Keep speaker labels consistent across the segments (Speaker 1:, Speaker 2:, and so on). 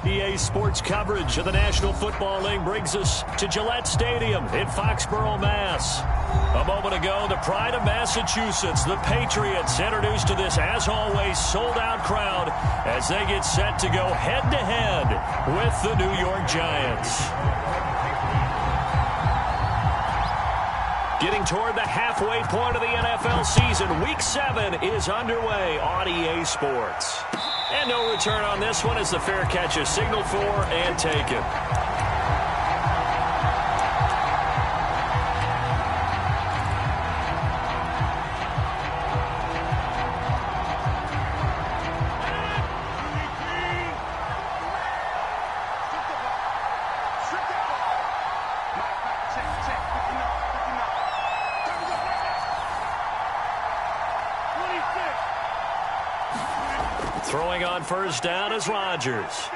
Speaker 1: EA Sports coverage of the National Football League brings us to Gillette Stadium in Foxborough, Mass. A moment ago, the pride of Massachusetts, the Patriots, introduced to this, as always, sold-out crowd as they get set to go head-to-head with the New York Giants. Getting toward the halfway point of the NFL season, Week 7 is underway on EA Sports. And no return on this one as the fair catch is signaled for and taken. Throwing on first down is Rodgers.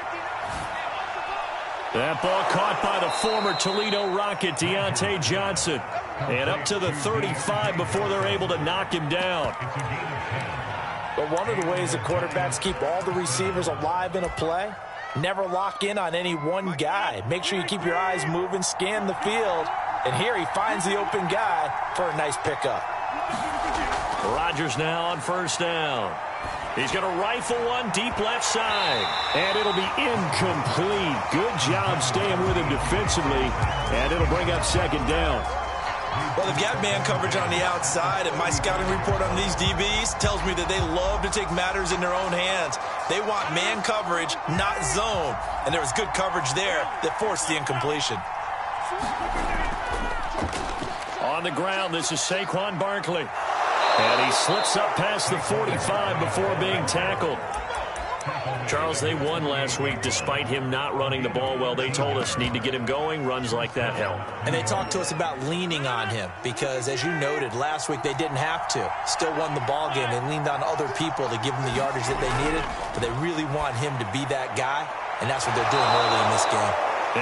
Speaker 1: That ball caught by the former Toledo Rocket, Deontay Johnson. And up to the 35 before they're able to knock him down.
Speaker 2: But one of the ways that quarterbacks keep all the receivers alive in a play, never lock in on any one guy. Make sure you keep your eyes moving, scan the field. And here he finds the open guy for a nice pickup.
Speaker 1: Rodgers now on first down. He's going to rifle one deep left side. And it'll be incomplete. Good job staying with him defensively. And it'll bring up second down.
Speaker 3: Well, they've got man coverage on the outside, and my scouting report on these DBs tells me that they love to take matters in their own hands. They want man coverage, not zone. And there was good coverage there that forced the incompletion.
Speaker 1: On the ground, this is Saquon Barkley. And he slips up past the 45 before being tackled. Charles, they won last week despite him not running the ball well. They told us need to get him going. Runs like that help.
Speaker 2: And they talked to us about leaning on him because, as you noted, last week they didn't have to. Still won the ball game. They leaned on other people to give them the yardage that they needed. But they really want him to be that guy, and that's what they're doing early in this game.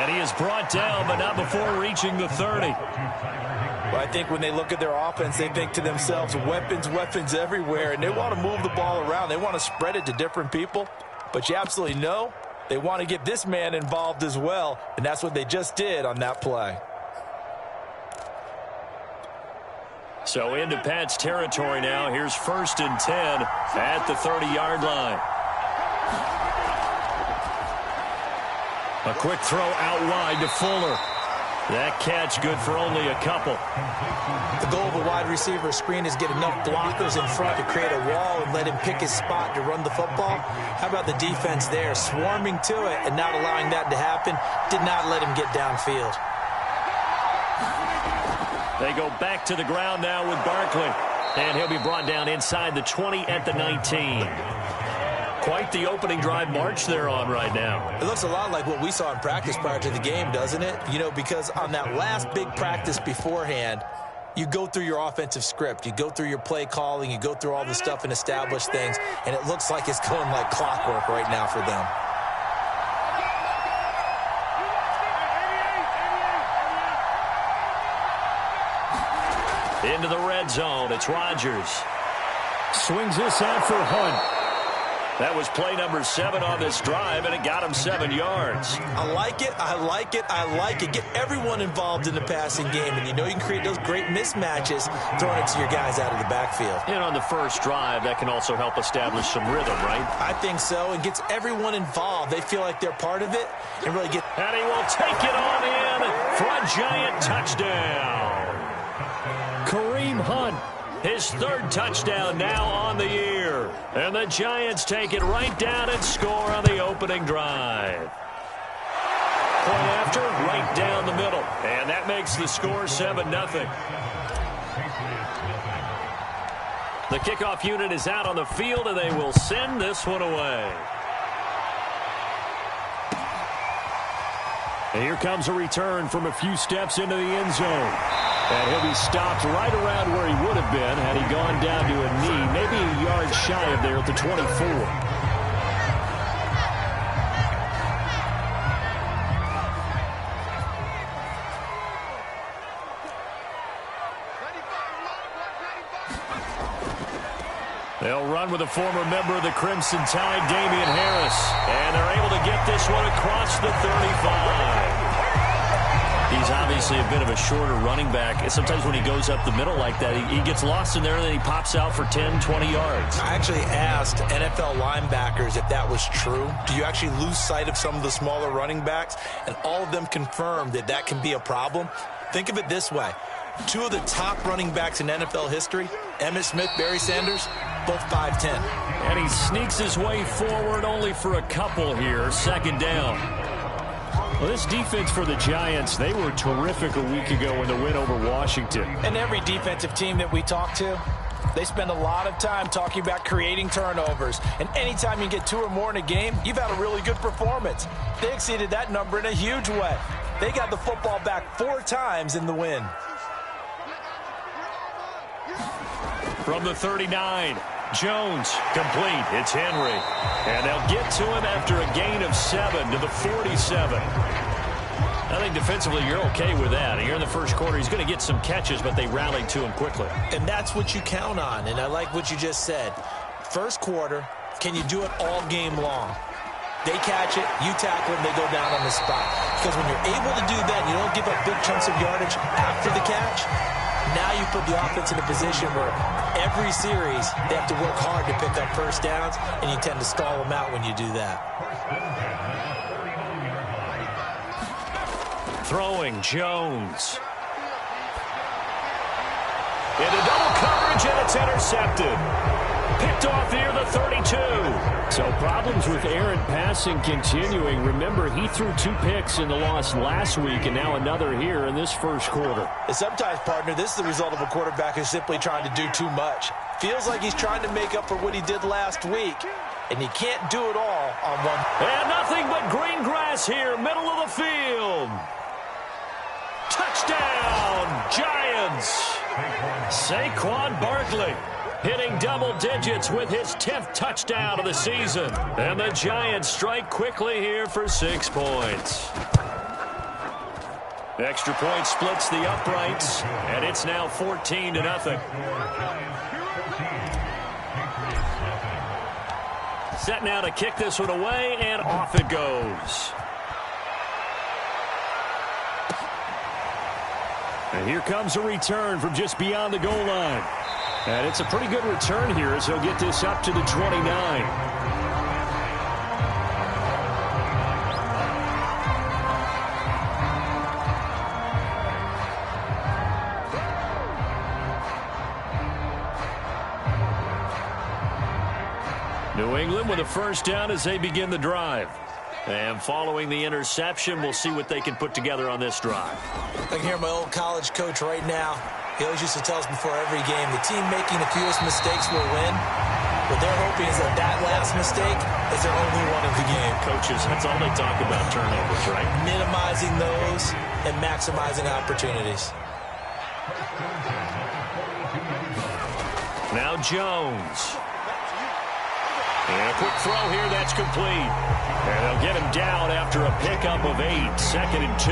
Speaker 1: And he is brought down, but not before reaching the 30.
Speaker 2: Well, I think when they look at their offense, they think to themselves, weapons, weapons everywhere, and they want to move the ball around. They want to spread it to different people. But you absolutely know they want to get this man involved as well, and that's what they just did on that play.
Speaker 1: So into Pat's territory now. Here's 1st and 10 at the 30-yard line. A quick throw out wide to Fuller. That catch good for only a couple.
Speaker 2: The goal of a wide receiver screen is get enough blockers in front to create a wall and let him pick his spot to run the football. How about the defense there, swarming to it and not allowing that to happen? Did not let him get downfield.
Speaker 1: They go back to the ground now with Barkley. And he'll be brought down inside the 20 at the 19. Quite the opening drive march they're on right now.
Speaker 2: It looks a lot like what we saw in practice prior to the game, doesn't it? You know, because on that last big practice beforehand, you go through your offensive script. You go through your play calling. You go through all the stuff and establish things. And it looks like it's going like clockwork right now for them.
Speaker 1: Into the red zone. It's Rodgers. Swings this out for Hunt. That was play number 7 on this drive, and it got him 7 yards.
Speaker 2: I like it, I like it, I like it. Get everyone involved in the passing game, and you know you can create those great mismatches throwing it to your guys out of the backfield.
Speaker 1: And on the first drive, that can also help establish some rhythm, right?
Speaker 2: I think so. It gets everyone involved. They feel like they're part of it and really get...
Speaker 1: And he will take it on in for a Giant touchdown. Kareem Hunt. His 3rd touchdown now on the year. And the Giants take it right down and score on the opening drive. Point after, right down the middle. And that makes the score 7-0. The kickoff unit is out on the field, and they will send this one away. And here comes a return from a few steps into the end zone. And he'll be stopped right around where he would have been had he gone down to a knee, maybe a yard shy of there at the 24. They'll run run with a former member of the Crimson Tide, Damian Harris. And they're able to get this one across the 35. He's obviously a bit of a shorter running back. Sometimes when he goes up the middle like that, he gets lost in there and then he pops out for 10, 20 yards.
Speaker 2: I actually asked NFL linebackers if that was true. Do you actually lose sight of some of the smaller running backs? And all of them confirmed that that can be a problem. Think of it this way. Two of the top running backs in NFL history, Emmitt Smith, Barry Sanders, both 5'10".
Speaker 1: And he sneaks his way forward only for a couple here. Second down. Well, this defense for the Giants, they were terrific a week ago in the win over Washington.
Speaker 4: And every defensive team that we talk to, they spend a lot of time talking about creating turnovers. And anytime you get 2 or more in a game, you've had a really good performance. They exceeded that number in a huge way. They got the football back 4 times in the win.
Speaker 1: From the 39, Jones, complete. It's Henry. And they'll get to him after a gain of 7 to the 47. I think defensively you're okay with that. Here in the first quarter, he's going to get some catches, but they rallied to him quickly.
Speaker 2: And that's what you count on, and I like what you just said. First quarter, can you do it all game long? They catch it, you tackle them, they go down on the spot. Because when you're able to do that, you don't give up big chunks of yardage after the catch. Now you put the offense in a position where every series they have to work hard to pick up first downs, and you tend to stall them out when you do that.
Speaker 1: Throwing, Jones. Into double coverage, and it's intercepted. Picked off here, the 32.
Speaker 5: So problems with errant passing continuing. Remember, he threw 2 picks in the loss last week, and now another here in this first quarter.
Speaker 4: And sometimes, partner, this is the result of a quarterback who's simply trying to do too much. Feels like he's trying to make up for what he did last week, and he can't do it all on one.
Speaker 1: And nothing but green grass here, middle of the field. Touchdown, Giants. Saquon Barkley hitting double digits with his 10th touchdown of the season. And the Giants strike quickly here for 6 points. Extra point splits the uprights, and it's now 14-0. Set now to kick this one away, and off it goes. And here comes a return from just beyond the goal line. And it's a pretty good return here as he'll get this up to the 29. New England with a first down as they begin the drive. And following the interception, we'll see what they can put together on this drive.
Speaker 2: I can hear my old college coach right now. He always used to tell us before every game, the team making the fewest mistakes will win. What they're hoping is that that last mistake is their only one of the game.
Speaker 1: Coaches, that's all they talk about, turnovers, right?
Speaker 2: Minimizing those and maximizing opportunities.
Speaker 1: Now Jones. And a quick throw here, that's complete. And they'll get him down after a pickup of 8, 2nd and 2.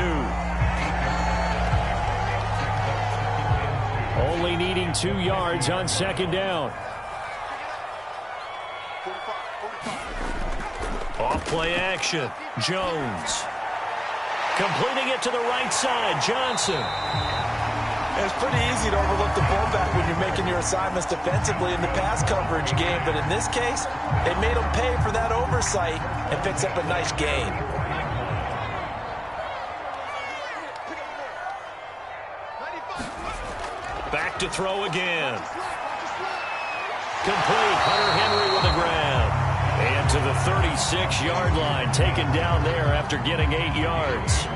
Speaker 5: Only needing 2 yards on 2nd down.
Speaker 1: Off play action. Jones. Completing it to the right side. Johnson.
Speaker 4: It's pretty easy to overlook the fullback when you're making your assignments defensively in the pass coverage game. But in this case, they made him pay for that oversight and picks up a nice gain.
Speaker 1: Back to throw again. Complete. Hunter Henry with the grab. And to the 36-yard line, taken down there after getting 8 yards.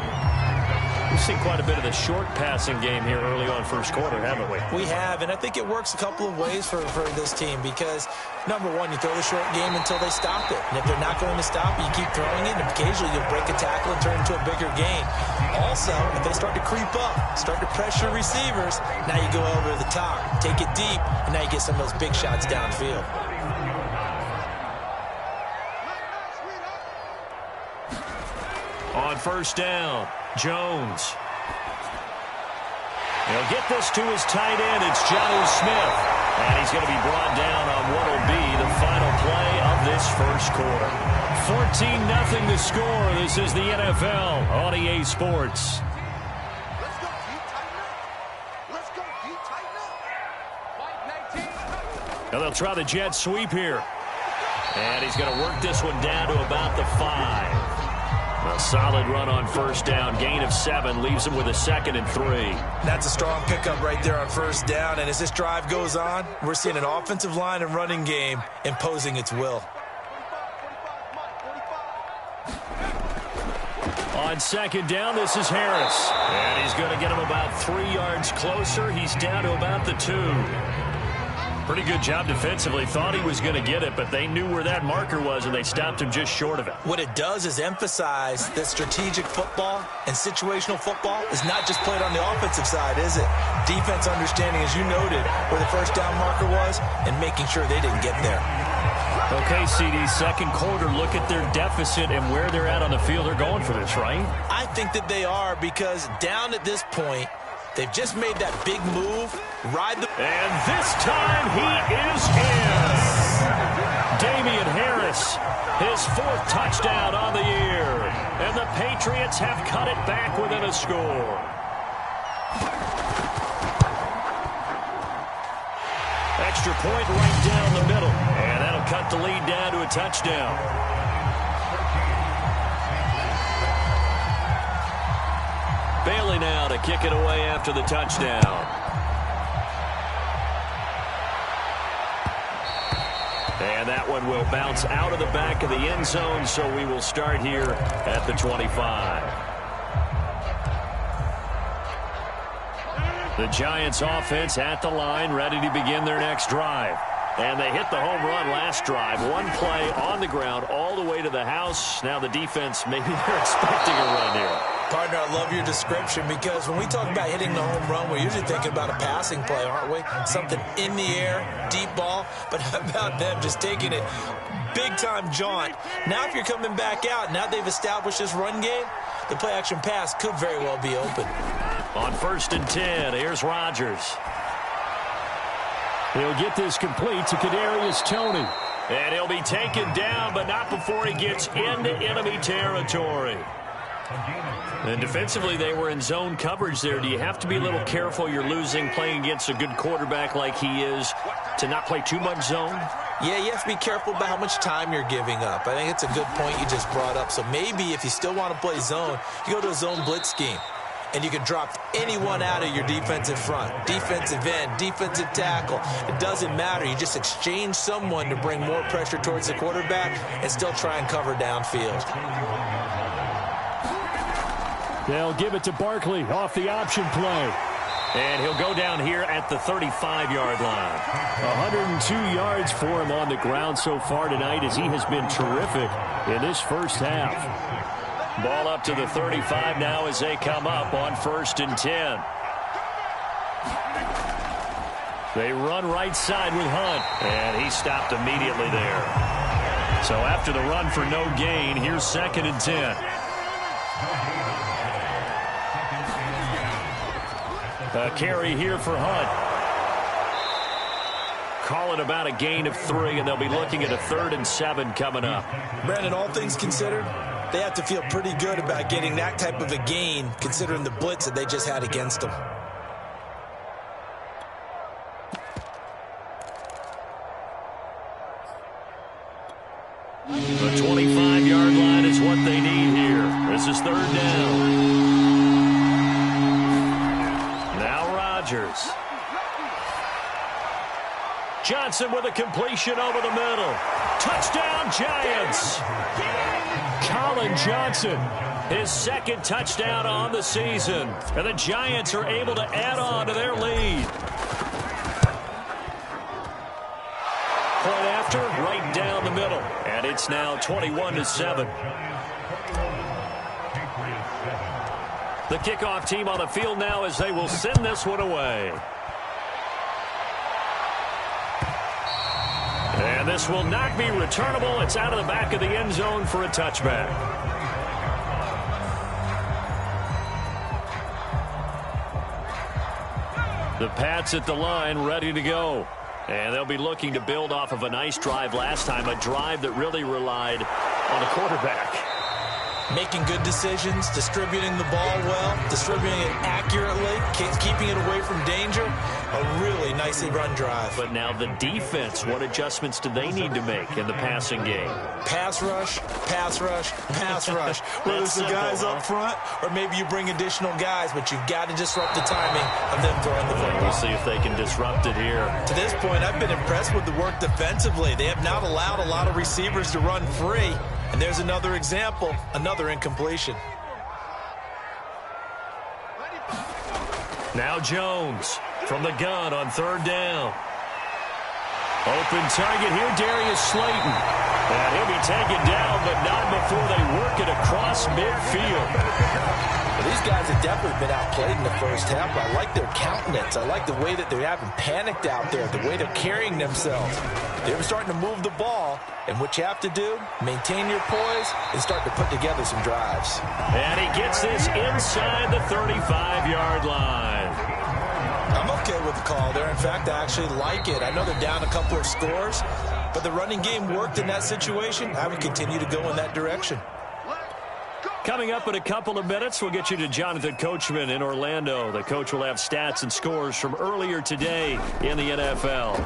Speaker 1: We've seen quite a bit of the short passing game here early on first quarter, haven't we?
Speaker 2: We have, and I think it works a couple of ways for this team because, number one, you throw the short game until they stop it. And if they're not going to stop it, you keep throwing it, and occasionally you'll break a tackle and turn it into a bigger gain. Also, if they start to creep up, start to pressure receivers, now you go over the top, take it deep, and now you get some of those big shots downfield.
Speaker 1: On first down, Jones. He'll get this to his tight end. It's Jonnu Smith. And he's going to be brought down on what will be the final play of this first quarter. 14-0 the score. This is the NFL on EA Sports. Now they'll try the jet sweep here. And he's going to work this one down to about the 5. A solid run on first down. Gain of 7 leaves him with a 2nd and 3.
Speaker 3: That's a strong pickup right there on first down. And as this drive goes on, we're seeing an offensive line and running game imposing its will.
Speaker 1: On second down, this is Harris. And he's going to get him about 3 yards closer. He's down to about the 2. Pretty good job defensively. Thought he was going to get it, but they knew where that marker was, and they stopped him just short of it.
Speaker 2: What it does is emphasize that strategic football and situational football is not just played on the offensive side, is it? Defense understanding, as you noted, where the first down marker was and making sure they didn't get there.
Speaker 1: Okay, CD, second quarter, look at their deficit and where they're at on the field. They're going for this, right?
Speaker 2: I think that they are, because down at this point, they've just made that big move.
Speaker 1: And this time he is in. Damian Harris, his 4th touchdown on the year. And the Patriots have cut it back within a score. Extra point right down the middle. And that'll cut the lead down to a touchdown. Bailey now to kick it away after the touchdown. And that one will bounce out of the back of the end zone, so we will start here at the 25. The Giants offense at the line, ready to begin their next drive. And they hit the home run last drive. One play on the ground all the way to the house. Now the defense, maybe they're expecting a run here.
Speaker 2: Partner, I love your description, because when we talk about hitting the home run, we're usually thinking about a passing play, aren't we? Something in the air, deep ball. But how about them just taking it big-time jaunt? Now if you're coming back out, now they've established this run game, the play-action pass could very well be open.
Speaker 1: On 1st and 10, here's Rodgers. He'll get this complete to Kadarius Toney. And he'll be taken down, but not before he gets into enemy territory. And defensively, they were in zone coverage there. Do you have to be a little careful? You're losing, playing against a good quarterback like he is, to not play too much zone?
Speaker 2: Yeah, you have to be careful about how much time you're giving up. I think it's a good point you just brought up. So maybe if you still want to play zone, you go to a zone blitz scheme. And you can drop anyone out of your defensive front, defensive end, defensive tackle. It doesn't matter. You just exchange someone to bring more pressure towards the quarterback and still try and cover downfield.
Speaker 5: They'll give it to Barkley off the option play.
Speaker 1: And he'll go down here at the 35-yard line.
Speaker 5: 102 yards for him on the ground so far tonight, as he has been terrific in this first half.
Speaker 1: Ball up to the 35 now as they come up on 1st and 10. They run right side with Hunt, and he stopped immediately there. So after the run for no gain, here's 2nd and 10. A carry here for Hunt. Call it about a gain of 3, and they'll be looking at a 3rd and 7 coming up.
Speaker 2: Brandon, all things considered, they have to feel pretty good about getting that type of a gain, considering the blitz that they just had against them.
Speaker 1: The 25-yard line is what they need here. This is 3rd down. Now Rodgers. Johnson with a completion over the middle. Touchdown, Giants. Colin Johnson, his 2nd touchdown on the season. And the Giants are able to add on to their lead. Point after, right down the middle. And it's now 21-7. The kickoff team on the field now as they will send this one away. And this will not be returnable. It's out of the back of the end zone for a touchback. The Pats at the line, ready to go. And they'll be looking to build off of a nice drive last time, a drive that really relied on a quarterback.
Speaker 2: Making good decisions, distributing the ball well, distributing it accurately, keeping it away from danger. A really nicely run drive.
Speaker 1: But now the defense, what adjustments do they need to make in the passing game?
Speaker 2: Pass rush, pass rush, pass rush. Whether it's the guys up front or maybe you bring additional guys, but you've got to disrupt the timing of them throwing the football.
Speaker 1: We'll see if they can disrupt it here.
Speaker 3: To this point, I've been impressed with the work defensively. They have not allowed a lot of receivers to run free. And there's another example, another incompletion.
Speaker 1: Now Jones from the gun on 3rd down. Open target here, Darius Slayton. And he'll be taken down, but not before they work it across midfield.
Speaker 2: Well, these guys have definitely been outplayed in the first half. I like their countenance. I like the way that they haven't panicked out there, the way they're carrying themselves. They're starting to move the ball, and what you have to do, maintain your poise and start to put together some drives.
Speaker 1: And he gets this inside the 35-yard line.
Speaker 2: I'm okay with the call there. In fact, I actually like it. I know they're down a couple of scores, but the running game worked in that situation. I would continue to go in that direction.
Speaker 1: Coming up in a couple of minutes, we'll get you to Jonathan Coachman in Orlando. The coach will have stats and scores from earlier today in the NFL.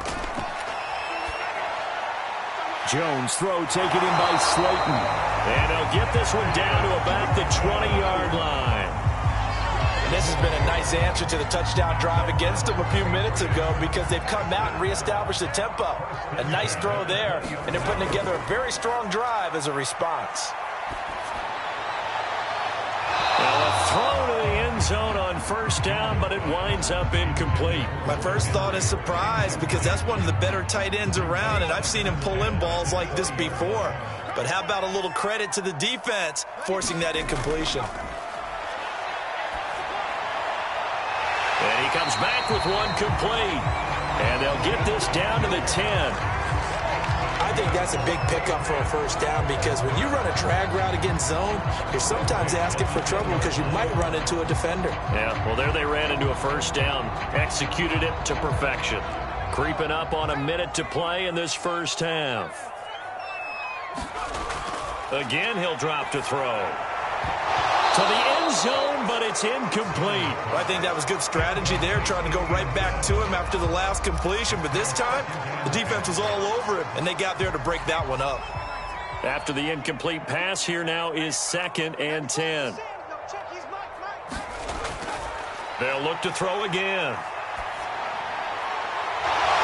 Speaker 1: Jones throw taken in by Slayton. And they'll get this one down to about the 20-yard line.
Speaker 4: This has been a nice answer to the touchdown drive against them a few minutes ago because they've come out and reestablished the tempo. A nice throw there, and they're putting together a very strong drive as a response.
Speaker 1: Well, a throw to the end zone on 1st down, but it winds up incomplete.
Speaker 3: My first thought is surprise because that's one of the better tight ends around, and I've seen him pull in balls like this before. But how about a little credit to the defense forcing that incompletion?
Speaker 1: And he comes back with one complete. And they'll get this down to the 10.
Speaker 2: I think that's a big pickup for a 1st down because when you run a drag route against zone, you're sometimes asking for trouble because you might run into a defender.
Speaker 1: Yeah, well, there they ran into a 1st down, executed it to perfection. Creeping up on a minute to play in this 1st half. Again, he'll drop to throw. To the end zone, but it's incomplete.
Speaker 3: Well, I think that was good strategy there, trying to go right back to him after the last completion. But this time, the defense was all over him, and they got there to break that one up.
Speaker 1: After the incomplete pass, here now is 2nd and 10. They'll look to throw again.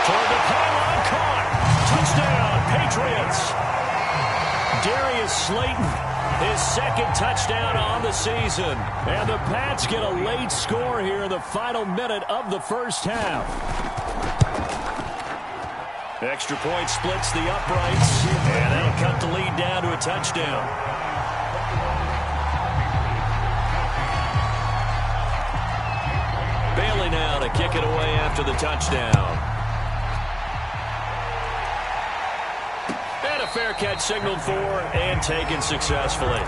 Speaker 1: Toward the pylon, caught. Touchdown, Patriots. Darius Slayton. His 2nd touchdown on the season. And the Pats get a late score here in the final minute of the 1st half. Extra point splits the uprights. And that'll cut the lead down to a touchdown. Bailey now to kick it away after the touchdown. Fair catch signaled for and taken successfully.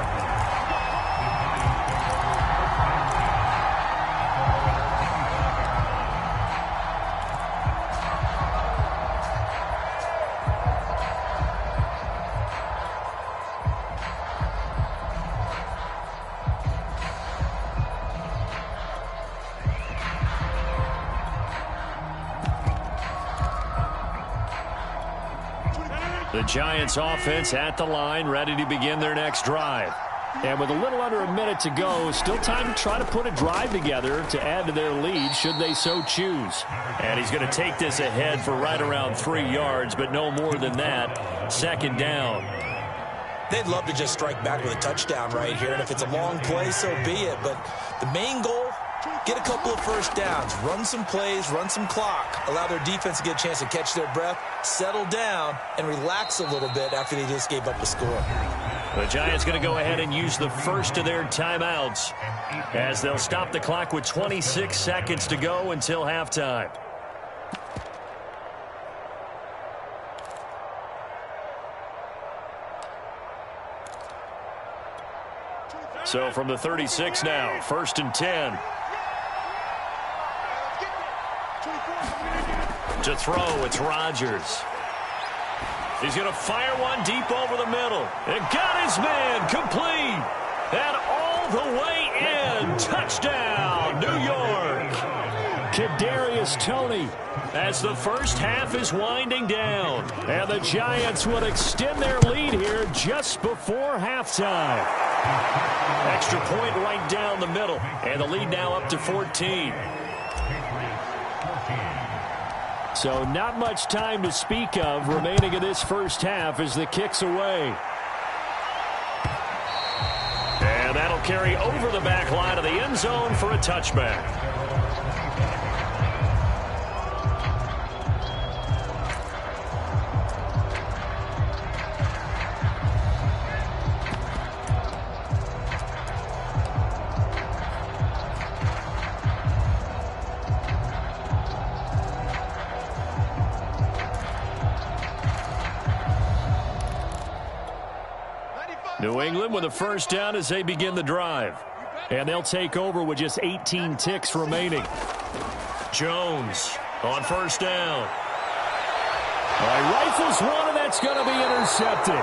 Speaker 1: The Giants offense at the line, ready to begin their next drive. And with a little under a minute to go, still time to try to put a drive together to add to their lead should they so choose. And he's going to take this ahead for right around 3 yards, but no more than that. 2nd down.
Speaker 2: They'd love to just strike back with a touchdown right here, and if it's a long play, so be it. But the main goal, get a couple of 1st downs, run some plays, run some clock, allow their defense to get a chance to catch their breath, settle down, and relax a little bit after they just gave up the score.
Speaker 1: The Giants going to go ahead and use the first of their timeouts as they'll stop the clock with 26 seconds to go until halftime. So from the 36 now, 1st and 10. To throw, it's Rodgers. He's going to fire one deep over the middle. And got his man complete. And all the way in. Touchdown, New York.
Speaker 5: Kadarius Toney as the first half is winding down. And the Giants will extend their lead here just before halftime.
Speaker 1: Extra point right down the middle. And the lead now up to 14.
Speaker 5: So not much time to speak of remaining in this first half as the kick's away.
Speaker 1: And that'll carry over the back line of the end zone for a touchback.
Speaker 5: New England with a first down as they begin the drive. And they'll take over with just 18 ticks remaining.
Speaker 1: Jones on first down.
Speaker 5: All right, rifles one, and that's going to be intercepted.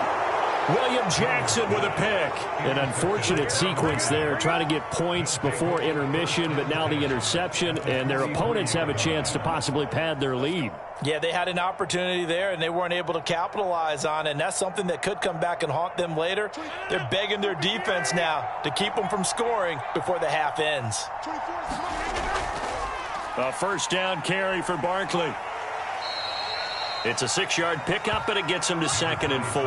Speaker 1: William Jackson with a pick.
Speaker 5: An unfortunate sequence there, trying to get points before intermission, but now the interception, and their opponents have a chance to possibly pad their lead.
Speaker 4: Yeah, they had an opportunity there, and they weren't able to capitalize on it, and that's something that could come back and haunt them later. They're begging their defense now to keep them from scoring before the half ends.
Speaker 1: A first down carry for Barkley. It's a 6-yard pickup, and it gets him to 2nd and 4.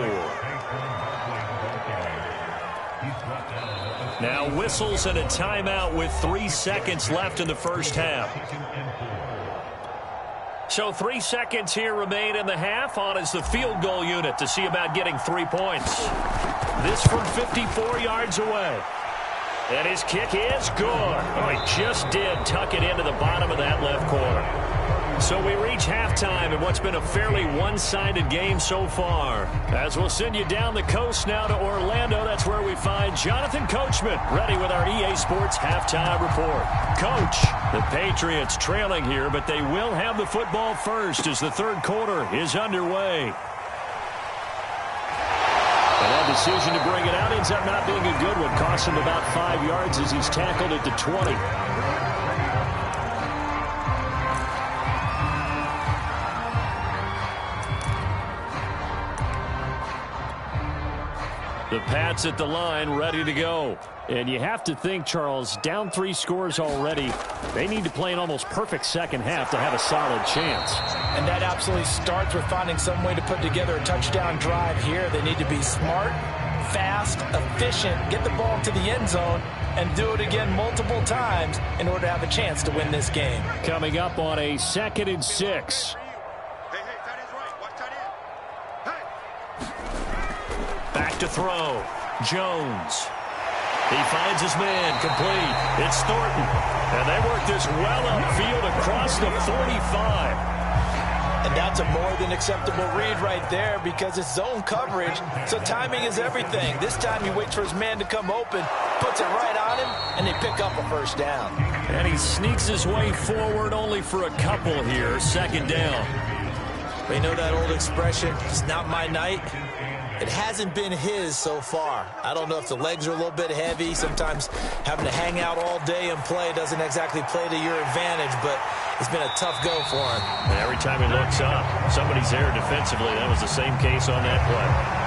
Speaker 1: Now whistles and a timeout with 3 seconds left in the first half. So 3 seconds here remain in the half. On is the field goal unit to see about getting 3 points. This from 54 yards away. And his kick is good. Oh, he just did tuck it into the bottom of that left corner. So we reach halftime in what's been a fairly one-sided game so far. As we'll send you down the coast now to Orlando, that's where we find Jonathan Coachman ready with our EA Sports halftime report. Coach, the Patriots trailing here, but they will have the football first as the third quarter is underway.
Speaker 5: And that decision to bring it out ends up not being a good one. Cost him about 5 yards as he's tackled at the 20. The Pats at the line, ready to go. And you have to think, Charles, down 3 scores already. They need to play an almost perfect second half to have a solid chance.
Speaker 4: And that absolutely starts with finding some way to put together a touchdown drive here. They need to be smart, fast, efficient, get the ball to the end zone, and do it again multiple times in order to have a chance to win this game.
Speaker 5: Coming up on a 2nd and 6.
Speaker 1: Back to throw. Jones. He finds his man complete. It's Thornton. And they work this well upfield across the 45.
Speaker 4: And that's a more than acceptable read right there because it's zone coverage, so timing is everything. This time he waits for his man to come open, puts it right on him, and they pick up a first down.
Speaker 1: And he sneaks his way forward only for a couple here. 2nd down.
Speaker 2: We know that old expression, it's not my night. It hasn't been his so far. I don't know if the legs are a little bit heavy. Sometimes having to hang out all day and play doesn't exactly play to your advantage, but it's been a tough go for him.
Speaker 1: And every time he looks up, somebody's there defensively. That was the same case on that play.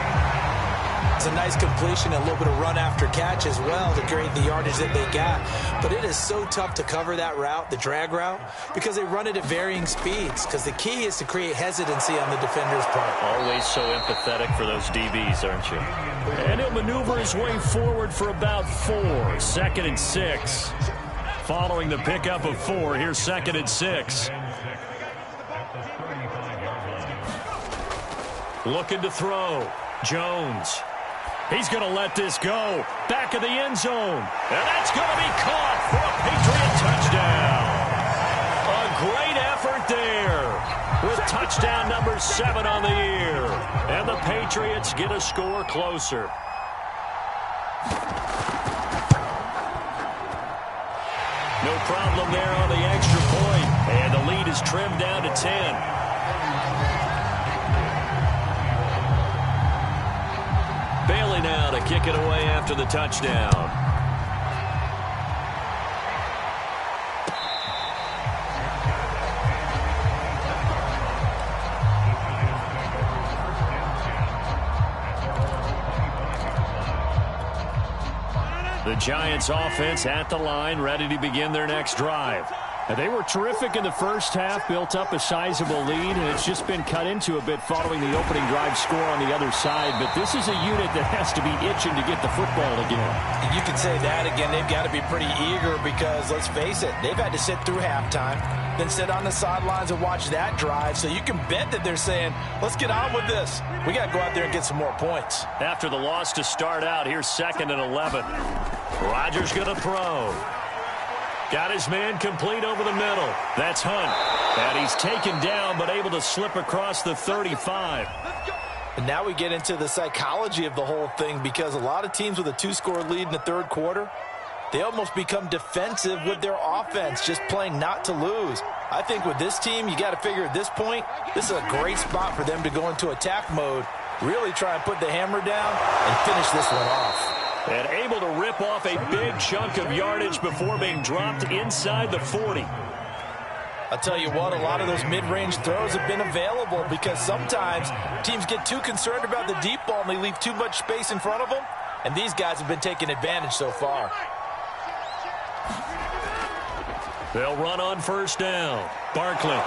Speaker 2: It's a nice completion and a little bit of run after catch as well to create the yardage that they got. But it is so tough to cover that route, the drag route, because they run it at varying speeds. Because the key is to create hesitancy on the defender's part.
Speaker 1: Always so empathetic for those DBs, aren't you? And he'll maneuver his way forward for about 4. 2nd and 6. Following the pickup of 4, here's 2nd and 6. Looking to throw. Jones. He's going to let this go. Back of the end zone. And that's going to be caught for a Patriot touchdown. A great effort there with touchdown number 7 on the year. And the Patriots get a score closer. No problem there on the extra point. And the lead is trimmed down to 10. Bailey now to kick it away after the touchdown. The Giants offense at the line, ready to begin their next drive.
Speaker 5: And they were terrific in the first half, built up a sizable lead, and it's just been cut into a bit following the opening drive score on the other side. But this is a unit that has to be itching to get the football again.
Speaker 4: You can say that again. They've got to be pretty eager because, let's face it, they've had to sit through halftime, then sit on the sidelines and watch that drive. So you can bet that they're saying, let's get on with this. We got to go out there and get some more points.
Speaker 1: After the loss to start out, here's 2nd and 11. Rodgers going to throw. Got his man complete over the middle. That's Hunt. And he's taken down but able to slip across the 35.
Speaker 4: And now we get into the psychology of the whole thing because a lot of teams with a 2-score lead in the third quarter, they almost become defensive with their offense, just playing not to lose. I think with this team, you got to figure at this point, this is a great spot for them to go into attack mode, really try and put the hammer down and finish this one off.
Speaker 1: And able to rip off a big chunk of yardage before being dropped inside the 40.
Speaker 4: I'll tell you what, a lot of those mid-range throws have been available because sometimes teams get too concerned about the deep ball and they leave too much space in front of them, and these guys have been taking advantage so far.
Speaker 1: They'll run on first down. Barkley.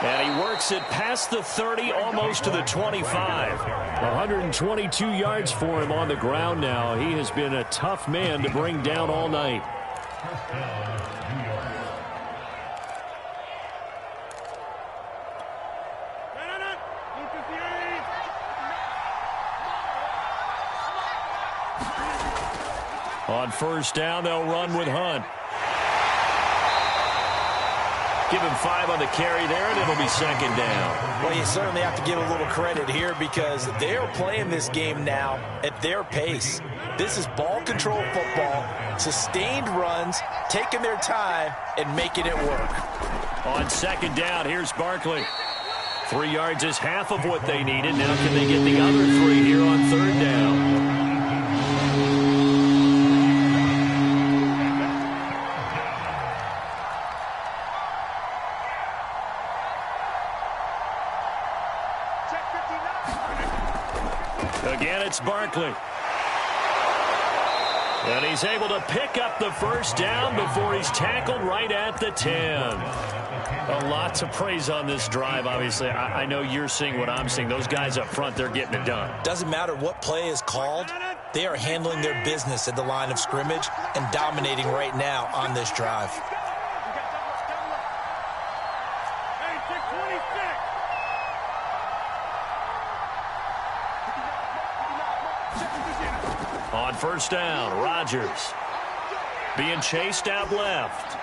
Speaker 1: And he works it past the 30, almost to the 25.
Speaker 5: 122 yards for him on the ground now. He has been a tough man to bring down all night.
Speaker 1: On first down, they'll run with Hunt. Give him 5 on the carry there, and it'll be 2nd down.
Speaker 4: Well, you certainly have to give a little credit here because they're playing this game now at their pace. This is ball control football, sustained runs, taking their time, and making it work.
Speaker 1: On 2nd down, here's Barkley. 3 yards is half of what they needed. Now can they get the other 3 here on 3rd down? Again, it's Barkley. And he's able to pick up the first down before he's tackled right at the 10.
Speaker 5: A lot to praise on this drive, obviously. I know you're seeing what I'm seeing. Those guys up front, they're getting it done.
Speaker 2: Doesn't matter what play is called. They are handling their business at the line of scrimmage and dominating right now on this drive.
Speaker 1: On first down, Rodgers being chased out left.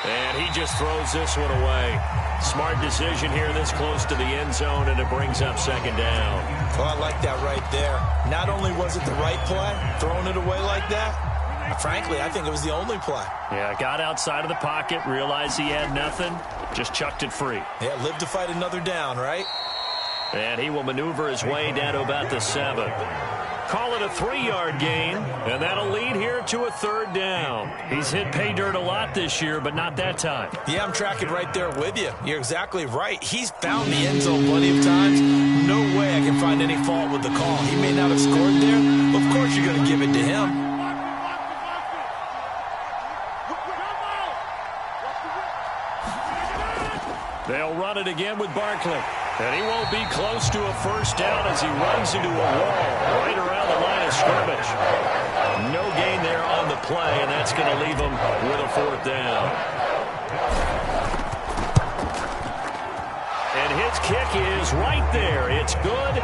Speaker 1: And he just throws this one away. Smart decision here this close to the end zone, and it brings up 2nd down.
Speaker 2: Well, I like that right there. Not only was it the right play, throwing it away like that, frankly, I think it was the only play.
Speaker 1: Yeah, got outside of the pocket, realized he had nothing, just chucked it free.
Speaker 2: Yeah, lived to fight another down, right?
Speaker 1: And he will maneuver his way down to about the 7. Call it a 3-yard gain, and that'll lead here to a 3rd down. He's hit pay dirt a lot this year, but not that time.
Speaker 2: Yeah, I'm tracking right there with you. You're exactly right. He's found the end zone plenty of times. No way I can find any fault with the call. He may not have scored there, but of course you're going to give it to him.
Speaker 1: They'll run it again with Barkley. And he won't be close to a first down as he runs into a wall right around the line of scrimmage. No gain there on the play, and that's going to leave him with a 4th down. And his kick is right there. It's good,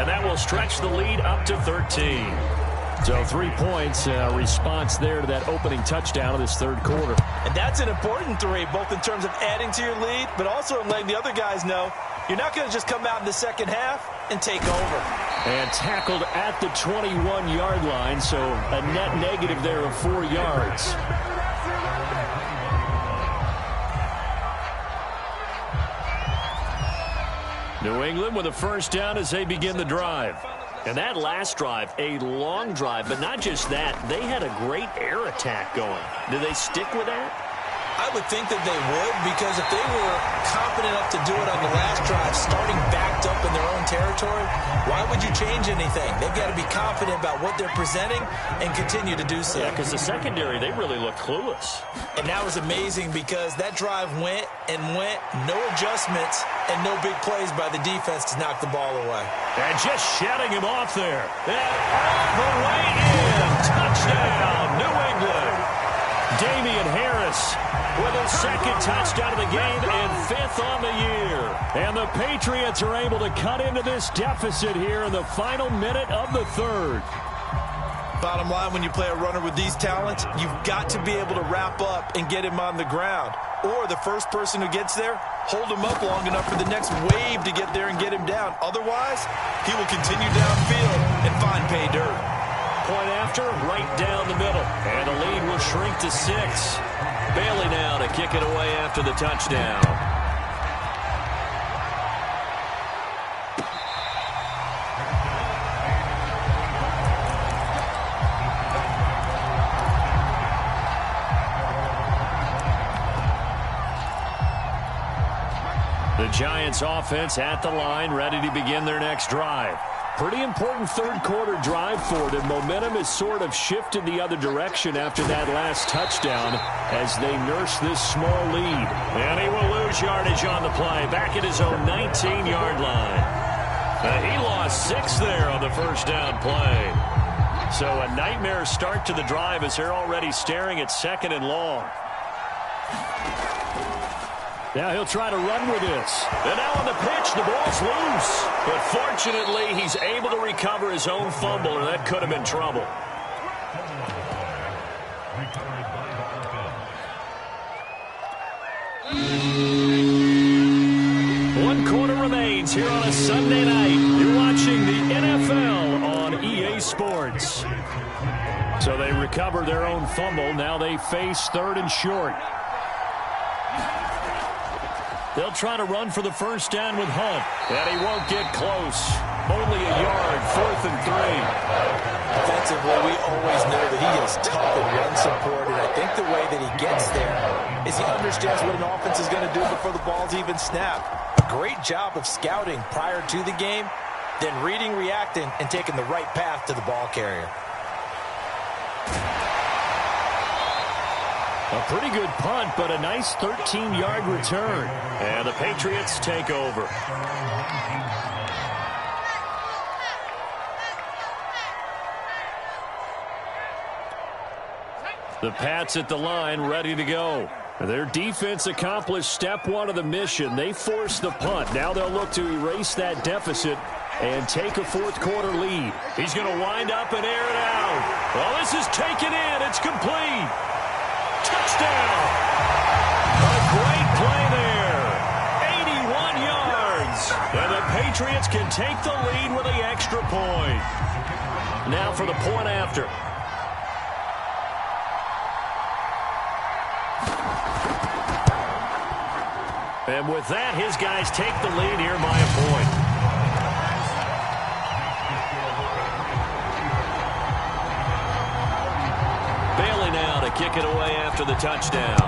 Speaker 1: and that will stretch the lead up to 13.
Speaker 5: So 3 points, response there to that opening touchdown of this third quarter.
Speaker 4: And that's an important 3, both in terms of adding to your lead, but also in letting the other guys know you're not going to just come out in the second half and take over.
Speaker 5: And tackled at the 21-yard line, so a net negative there of 4 yards.
Speaker 1: New England with a first down as they begin the drive. And that last drive, a long drive, but not just that, they had a great air attack going. Do they stick with that?
Speaker 2: I would think that they would, because if they were confident enough to do it on the last drive, starting backed up in their own territory, why would you change anything? They've got to be confident about what they're presenting and continue to do so.
Speaker 1: Yeah, because the secondary, they really looked clueless.
Speaker 2: And that was amazing because that drive went and went, no adjustments and no big plays by the defense to knock the ball away.
Speaker 1: And just shutting him off there. And all the way in. Touchdown, New England. Damian Harris with his second touchdown of the game and 5th on the year. And the Patriots are able to cut into this deficit here in the final minute of the 3rd.
Speaker 3: Bottom line, when you play a runner with these talents, you've got to be able to wrap up and get him on the ground. Or the first person who gets there, hold him up long enough for the next wave to get there and get him down. Otherwise, he will continue downfield and find pay dirt.
Speaker 1: Point after, right down the middle. And the lead will shrink to 6. Bailey now to kick it away after the touchdown. The Giants offense at the line, ready to begin their next drive. Pretty important third-quarter drive for them. Momentum has sort of shifted the other direction after that last touchdown as they nurse this small lead. And he will lose yardage on the play, back at his own 19-yard line. He lost 6 there on the first down play. So a nightmare start to the drive as they're already staring at 2nd and long. Now he'll try to run with this. And now on the pitch, the ball's loose. But fortunately, he's able to recover his own fumble, or that could have been trouble. One quarter remains here on a Sunday night. You're watching the NFL on EA Sports. So they recover their own fumble. Now they face 3rd and short. They'll try to run for the first down with Hunt. And he won't get close. Only a yard, 4th and 3.
Speaker 2: Defensively, we always know that he is tough and run support. And I think the way that he gets there is he understands what an offense is going to do before the ball's even snapped. A great job of scouting prior to the game, then reading, reacting, and taking the right path to the ball carrier.
Speaker 1: A pretty good punt, but a nice 13-yard return. And the Patriots take over. The Pats at the line, ready to go. Their defense accomplished step 1 of the mission. They forced the punt. Now they'll look to erase that deficit and take a 4th-quarter lead. He's going to wind up and air it out. Well, this is taken in. It's complete. Touchdown! A great play there. 81 yards. And the Patriots can take the lead with the extra point. Now for the point after. And with that, his guys take the lead here by a point. Bailey now to kick it away after the touchdown.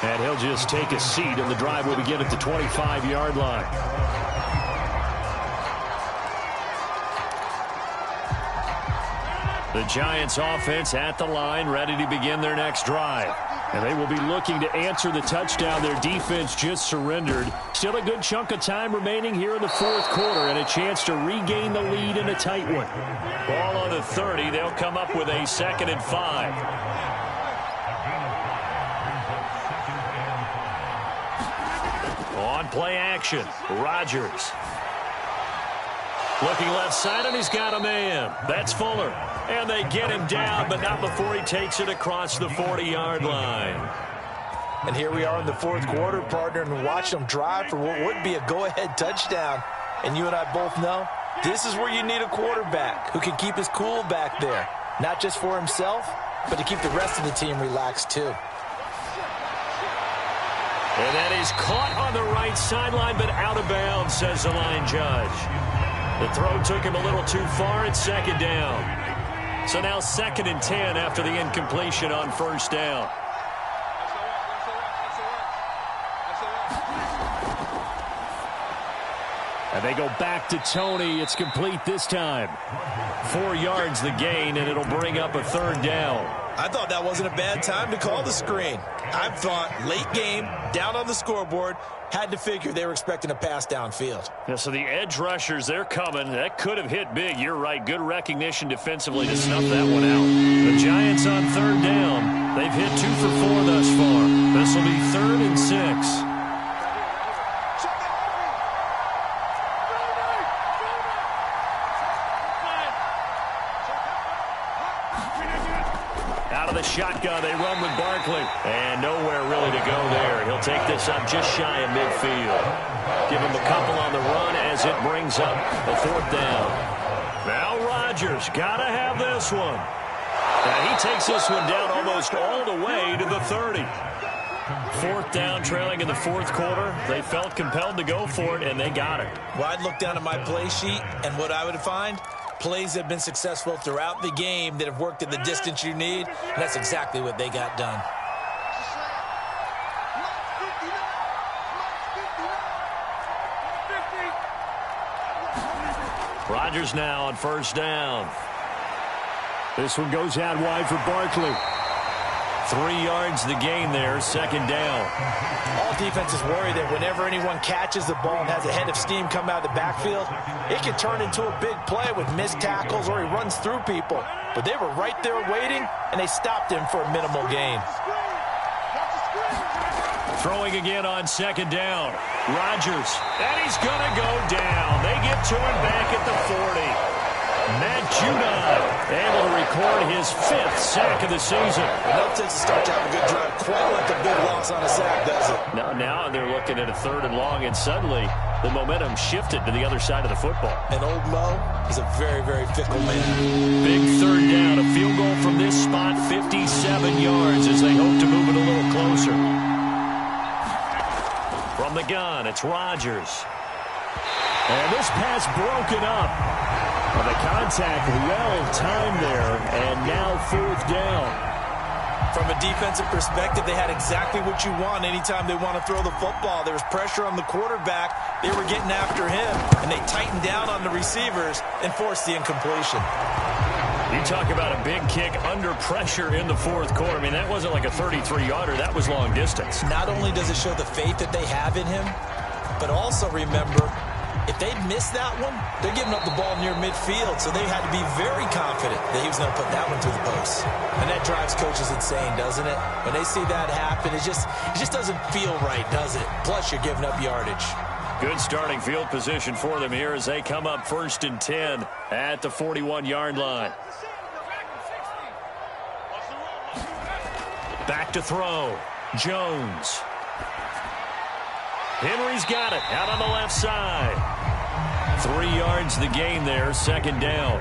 Speaker 1: And he'll just take a seat, and the drive will begin at the 25-yard line. The Giants offense at the line, ready to begin their next drive. And they will be looking to answer the touchdown their defense just surrendered. Still a good chunk of time remaining here in the 4th quarter and a chance to regain the lead in a tight one. Ball on the 30. They'll come up with a 2nd and 5. On play action, Rodgers. Looking left side, and he's got a man. That's Fuller. And they get him down, but not before he takes it across the 40-yard line.
Speaker 2: And here we are in the 4th quarter, partner, and watch them drive for what would be a go-ahead touchdown. And you and I both know this is where you need a quarterback who can keep his cool back there. Not just for himself, but to keep the rest of the team relaxed too.
Speaker 1: And that is caught on the right sideline, but out of bounds, says the line judge. The throw took him a little too far. It's second down. So now 2nd and 10 after the incompletion on first down. And they go back to Tony. It's complete this time. 4 yards the gain, and it'll bring up a 3rd down.
Speaker 3: I thought that wasn't a bad time to call the screen. I thought late game, down on the scoreboard, had to figure they were expecting a pass downfield.
Speaker 1: Yeah, so the edge rushers, they're coming. That could have hit big. You're right. Good recognition defensively to snuff that one out. The Giants on 3rd down. They've hit 2 for 4 thus far. This will be 3rd and 6. Shotgun, they run with Barkley. And nowhere really to go there. He'll take this up just shy of midfield. Give him a couple on the run as it brings up a 4th down. Now Rodgers, gotta have this one. Now he takes this one down almost all the way to the 30. 4th down, trailing in the 4th quarter. They felt compelled to go for it, and they got it.
Speaker 3: Well, I'd look down at my play sheet, and what I would find, plays have been successful throughout the game that have worked at the distance you need, and that's exactly what they got done.
Speaker 1: Rodgers now on 1st down. This one goes out wide for Barkley. 3 yards the gain there, 2nd down.
Speaker 4: All defenses worry that whenever anyone catches the ball and has a head of steam come out of the backfield, it can turn into a big play with missed tackles or he runs through people. But they were right there waiting, and they stopped him for a minimal gain.
Speaker 1: Throwing again on 2nd down. Rodgers, and he's going to go down. They get to him back at the 40. Matt Judon able to record his 5th sack of the season.
Speaker 3: Enough takes to start to have a good drive. Quite like a big loss on a sack, does it?
Speaker 1: Now they're looking at a 3rd and long, and suddenly the momentum shifted to the other side of the football.
Speaker 3: And old Mo is a very, very fickle man.
Speaker 1: Big 3rd down. A field goal from this spot, 57 yards as they hope to move it a little closer. From the gun, it's Rodgers. And this pass broken up. Well, the contact well-timed there, and now 4th down.
Speaker 3: From a defensive perspective, they had exactly what you want anytime they want to throw the football. There was pressure on the quarterback. They were getting after him, and they tightened down on the receivers and forced the incompletion.
Speaker 1: You talk about a big kick under pressure in the 4th quarter. I mean, that wasn't like a 33-yarder. That was long distance.
Speaker 3: Not only does it show the faith that they have in him, but also remember, if they'd missed that one, they're giving up the ball near midfield, so they had to be very confident that he was going to put that one through the post. And that drives coaches insane, doesn't it? When they see that happen, it just doesn't feel right, does it? Plus, you're giving up yardage.
Speaker 1: Good starting field position for them here as they come up 1st and 10 at the 41-yard line. Back to throw. Jones. Henry's got it out on the left side. 3 yards the gain there, 2nd down.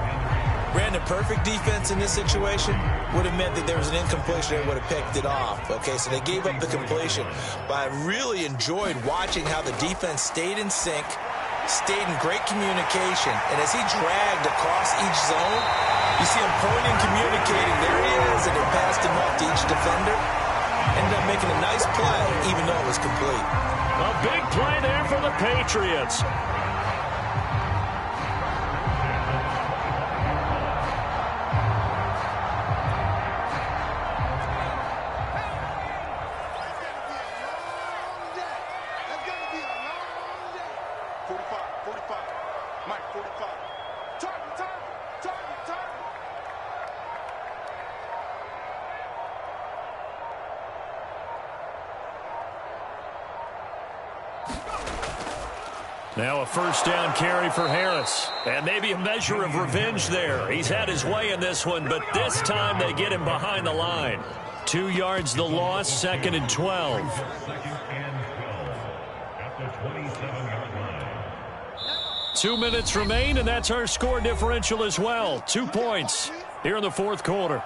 Speaker 3: Brandon, perfect defense in this situation would have meant that there was an incompletion. They would have picked it off. Okay, so they gave up the completion. But I really enjoyed watching how the defense stayed in sync, stayed in great communication. And as he dragged across each zone, you see him pointing, communicating. There he is, and it passed him up to each defender. Ended up making a nice play, even though it was complete.
Speaker 1: A big play there for the Patriots. Now a 1st down carry for Harris. And maybe a measure of revenge there. He's had his way in this one, but this time they get him behind the line. 2 yards the loss, 2nd and 12. Two minutes remain, and that's our score differential as well. 2 points here in the 4th quarter.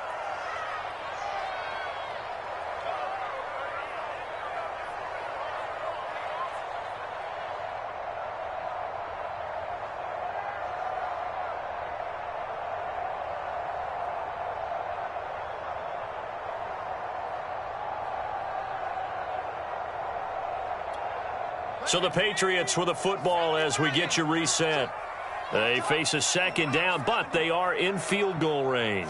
Speaker 1: So the Patriots with the football as we get you reset. They face a second down, but they are in field goal range.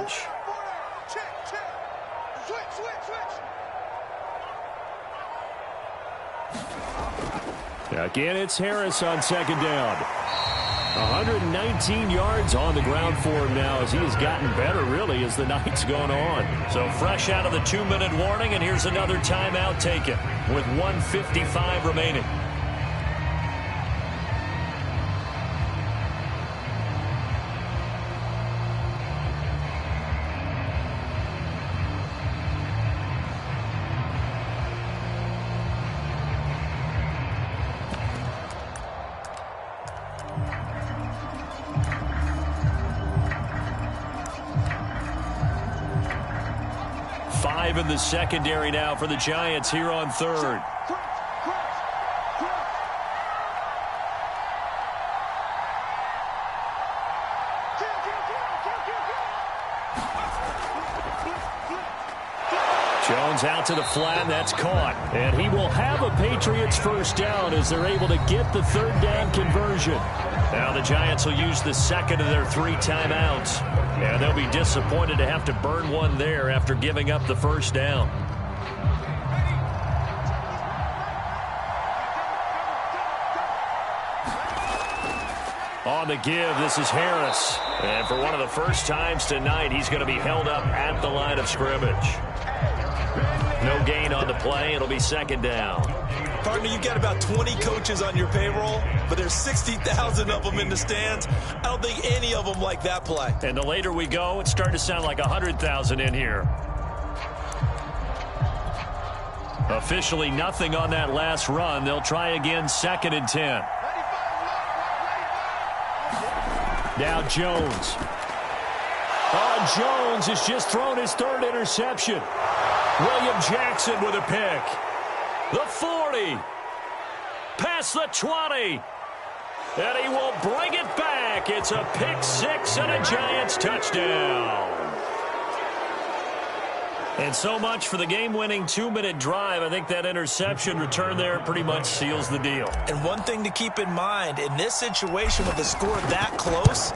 Speaker 5: Again, it's Harris on second down. 119 yards on the ground for him now as he has gotten better, really, as the night's gone on.
Speaker 1: So fresh out of the 2-minute warning, and here's another timeout taken with 1:55 remaining. In the secondary now for the Giants here on third. Jones out to the flat, and that's caught. And he will have a Patriots first down as they're able to get the third down conversion. Now the Giants will use the second of their 3 timeouts. And they'll be disappointed to have to burn one there after giving up the first down. On the give, this is Harris. And for one of the first times tonight, he's going to be held up at the line of scrimmage. No gain on the play. It'll be second down.
Speaker 3: Partner, you've got about 20 coaches on your payroll, but there's 60,000 of them in the stands. I don't think any of them like that play.
Speaker 1: And the later we go, it's starting to sound like 100,000 in here. Officially nothing on that last run. They'll try again, 2nd and 10. Now Jones. Oh, Jones has just thrown his 3rd interception. William Jackson with a pick. The 40. Past the 20. And he will bring it back. It's a pick 6 and a Giants touchdown. And so much for the game-winning 2-minute drive. I think that interception return there pretty much seals the deal.
Speaker 3: And one thing to keep in mind, in this situation with the score that close,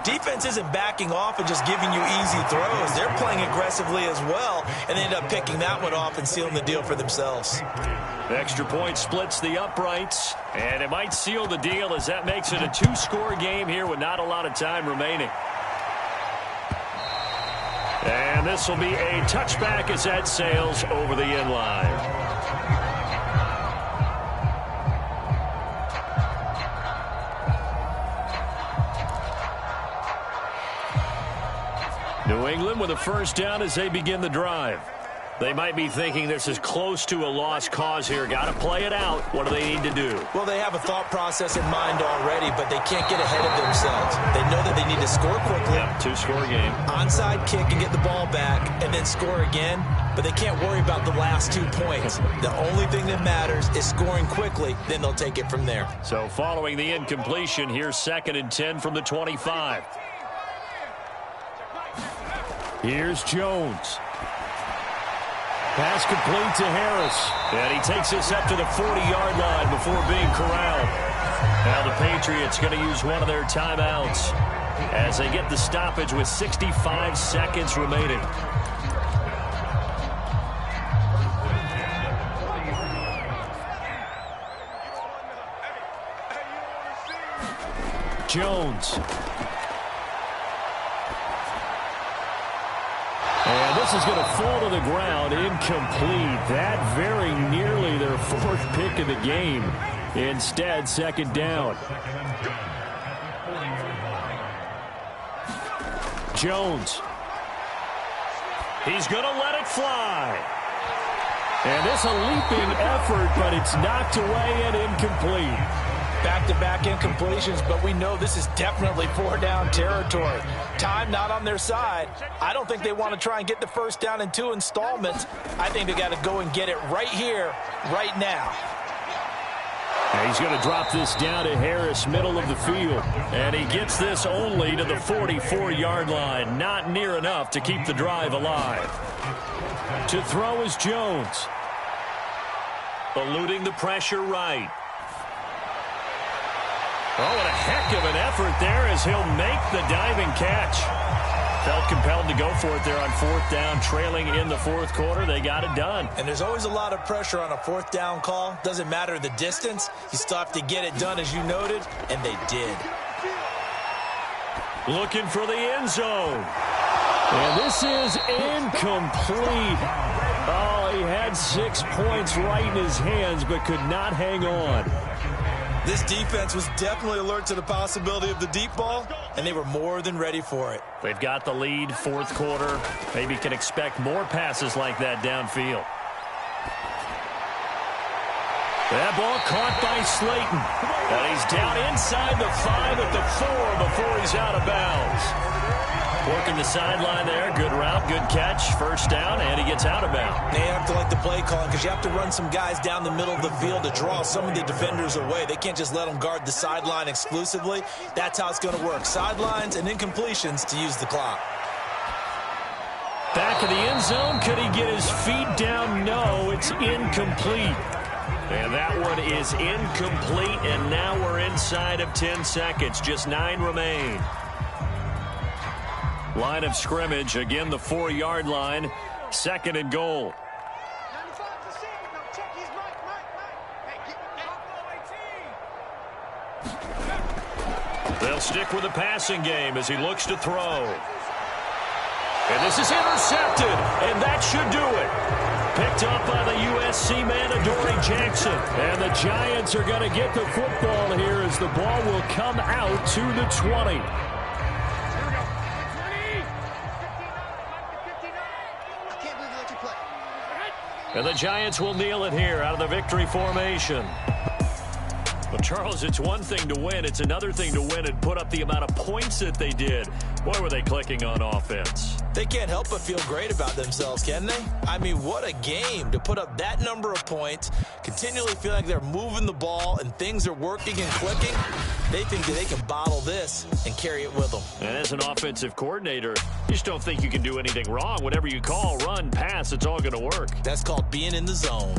Speaker 3: defense isn't backing off and just giving you easy throws. They're playing aggressively as well, and they end up picking that one off and sealing the deal for themselves.
Speaker 1: The extra point splits the uprights, and it might seal the deal as that makes it a 2-score game here with not a lot of time remaining. And this will be a touchback as that sails over the end line. New England with a first down as they begin the drive. They might be thinking this is close to a lost cause here. Got to play it out. What do they need to do?
Speaker 3: Well, they have a thought process in mind already, but they can't get ahead of themselves. They know that they need to score quickly.
Speaker 1: Yep, 2-score game.
Speaker 3: Onside kick and get the ball back and then score again, but they can't worry about the last 2 points. The only thing that matters is scoring quickly, then they'll take it from there.
Speaker 1: So following the incompletion, here's 2nd and 10 from the 25. Here's Jones. Pass complete to Harris. And he takes this up to the 40-yard line before being corralled. Now the Patriots going to use one of their timeouts as they get the stoppage with 65 seconds remaining. Jones. And this is going to fall to the ground, incomplete. That very nearly their 4th pick of the game. Instead, 2nd down. Jones. He's going to let it fly. And this a leaping effort, but it's knocked away and incomplete.
Speaker 4: Back-to-back incompletions, but we know this is definitely 4-down territory. Time not on their side. I don't think they want to try and get the first down in 2 installments. I think they got to go and get it right here, right now.
Speaker 1: And he's going to drop this down to Harris, middle of the field. And he gets this only to the 44-yard line. Not near enough to keep the drive alive. To throw is Jones. Eluding the pressure right. Oh, what a heck of an effort there as he'll make the diving catch. Felt compelled to go for it there on fourth down, trailing in the fourth quarter. They got it done.
Speaker 2: And there's always a lot of pressure on a fourth down call. Doesn't matter the distance. You still have to get it done, as you noted, and they did.
Speaker 1: Looking for the end zone. And this is incomplete. Oh, he had 6 points right in his hands, but could not hang on.
Speaker 3: This defense was definitely alert to the possibility of the deep ball, and they were more than ready for it.
Speaker 1: They've got the lead, fourth quarter. Maybe can expect more passes like that downfield. That ball caught by Slayton. And he's down inside the 5 at the 4 before he's out of bounds. Working the sideline there. Good route, good catch. First down, and he gets out of bounds.
Speaker 2: They have to like the play calling because you have to run some guys down the middle of the field to draw some of the defenders away. They can't just let them guard the sideline exclusively. That's how it's going to work. Sidelines and incompletions to use the clock.
Speaker 1: Back of the end zone. Could he get his feet down? No, it's incomplete. And that one is incomplete, and now we're inside of 10 seconds. Just 9 remain. Line of scrimmage, again the 4-yard line, second and goal. They'll stick with the passing game as he looks to throw. And this is intercepted, and that should do it. Picked up by the USC man, Adoree Jackson. And the Giants are going to get the football here as the ball will come out to the 20. And the Giants will kneel it here out of the victory formation. But, Charles, it's one thing to win. It's another thing to win and put up the amount of points that they did. Boy, were they clicking on offense.
Speaker 2: They can't help but feel great about themselves, can they? I mean, what a game to put up that number of points, continually feel like they're moving the ball and things are working and clicking. They think that they can bottle this and carry it with them.
Speaker 1: And as an offensive coordinator, you just don't think you can do anything wrong. Whatever you call, run, pass, it's all going to work.
Speaker 2: That's called being in the zone.